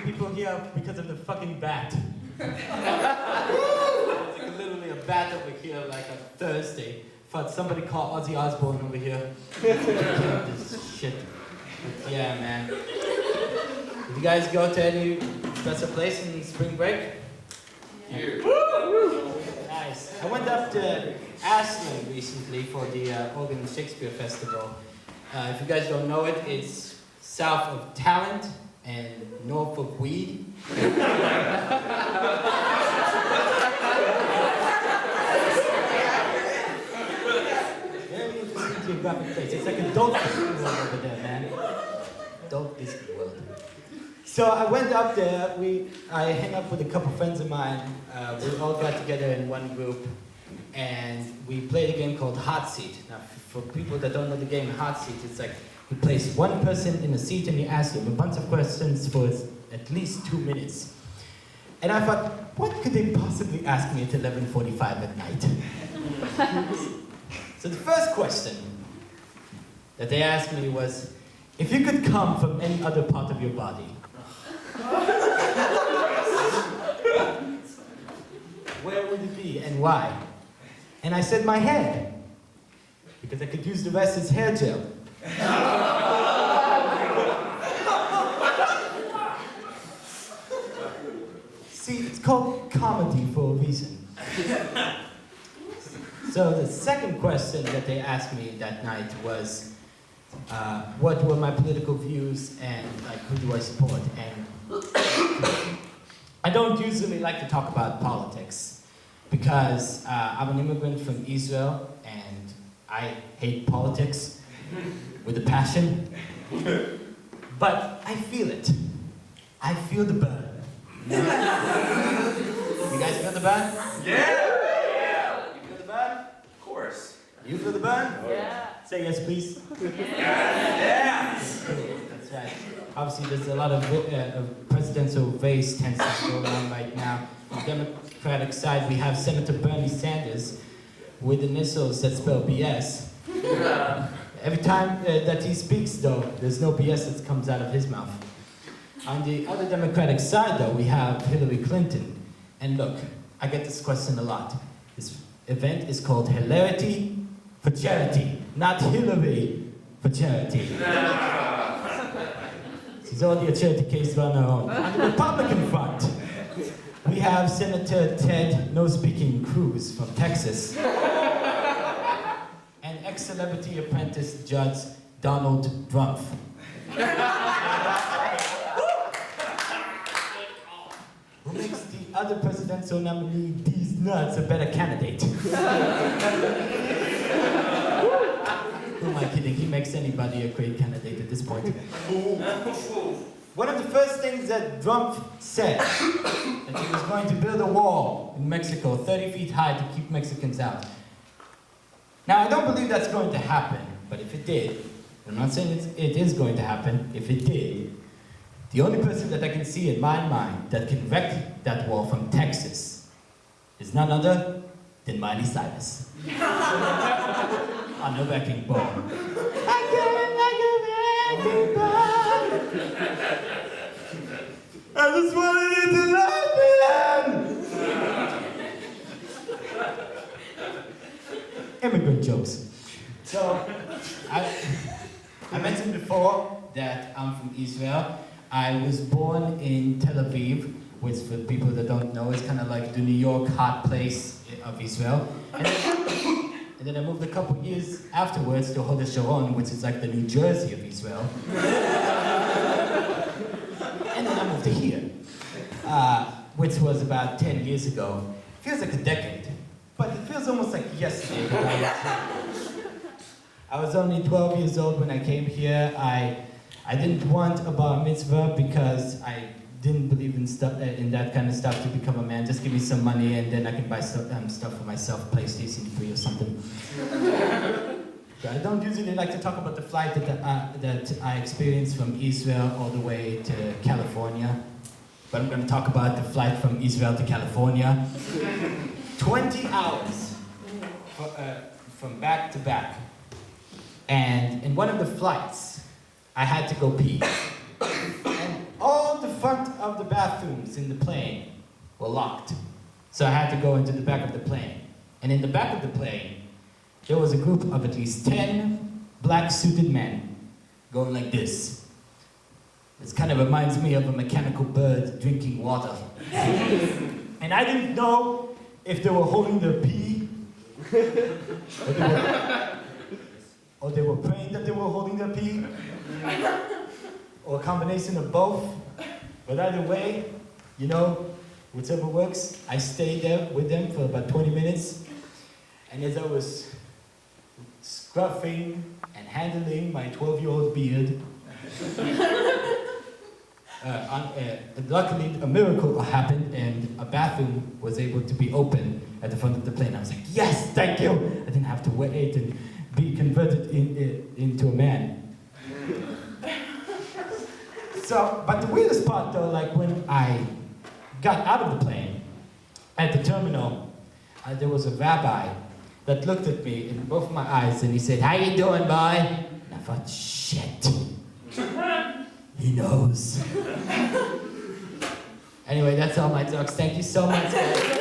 people here because of the fucking bat. There's like literally a bat over here like on Thursday. Thought somebody call Ozzy Osbourne over here. This shit. But yeah, man. Did you guys go to any special place in spring break? Here. Nice. I went up to Ashland recently for the Oregon Shakespeare Festival. If you guys don't know it, it's south of Talent and north of Weed. Very interesting geographic place. It's like a dope Disney world over there, man. Dope Disney world. So I went up there. I hang up with a couple friends of mine. We all got together in one group, and we played a game called Hot Seat. Now, for people that don't know the game Hot Seat, it's like you place one person in a seat and you ask them a bunch of questions for at least 2 minutes. And I thought, what could they possibly ask me at 11:45 at night? So the first question that they asked me was, if you could come from any other part of your body, where would it be and why? And I said my head, because I could use the rest as hair gel. See, it's called comedy for a reason. So the second question that they asked me that night was, what were my political views and like who do I support? And I don't usually like to talk about politics because I'm an immigrant from Israel and I hate politics with a passion. But I feel it. I feel the burn. You guys feel the burn? Yeah! You feel the burn? Of course. You feel the burn? Yeah. Say yes, please. Yeah! That's right. Obviously, there's a lot of presidential race tensions going on right now. On the Democratic side, we have Senator Bernie Sanders with initials that spell BS. Every time that he speaks, though, there's no BS that comes out of his mouth. On the other Democratic side, though, we have Hillary Clinton. And look, I get this question a lot. This event is called Hilarity for Charity, not Hillary for Charity. She's only a charity case on her own. On the Republican front, we have Senator Ted No-Speaking Cruz from Texas. And ex-celebrity apprentice judge Donald Trump. Who makes the other presidential nominee, these nuts, a better candidate? Who am I kidding? He makes anybody a great candidate at this point. One of the first things that Trump said, that he was going to build a wall in Mexico 30 feet high to keep Mexicans out. Now, I don't believe that's going to happen, but if it did, I'm not saying it is going to happen, if it did, the only person that I can see in my mind that can wreck that wall from Texas is none other than Miley Cyrus. On the wrecking ball. I get it like a wrecking ball. I just wanted it to love me. Immigrant jokes. So, I mentioned before that I'm from Israel. I was born in Tel Aviv, which for people that don't know is kind of like the New York hot place of Israel. And then I moved a couple years afterwards to Hod HaSharon, which is like the New Jersey of Israel. And then I moved to here, which was about 10 years ago. Feels like a decade, but it feels almost like yesterday. I was only 12 years old when I came here. I didn't want a bar mitzvah because I didn't believe in that kind of stuff to become a man. Just give me some money and then I can buy stuff for myself, PlayStation 3 or something. So I don't usually like to talk about the flight that I experienced from Israel all the way to California. But I'm going to talk about the flight from Israel to California. 20 hours from back to back. And in one of the flights, I had to go pee. And all the front of the bathrooms in the plane were locked. So I had to go into the back of the plane. And in the back of the plane, there was a group of at least 10 black suited men going like this. This kind of reminds me of a mechanical bird drinking water. And I didn't know if they were holding their pee, or they were praying that they were holding their pee, or a combination of both. But either way, you know, whichever works, I stayed there with them for about 20 minutes. And as I was scruffing and handling my 12-year-old beard, luckily a miracle happened and a bathroom was able to be open at the front of the plane. I was like, yes, thank you! I didn't have to wait and be converted into a man. So, but the weirdest part though, like when I got out of the plane, at the terminal, there was a rabbi that looked at me in both my eyes and he said, "How you doing, boy?" And I thought, shit. He knows. Anyway, that's all my jokes. Thank you so much, guys.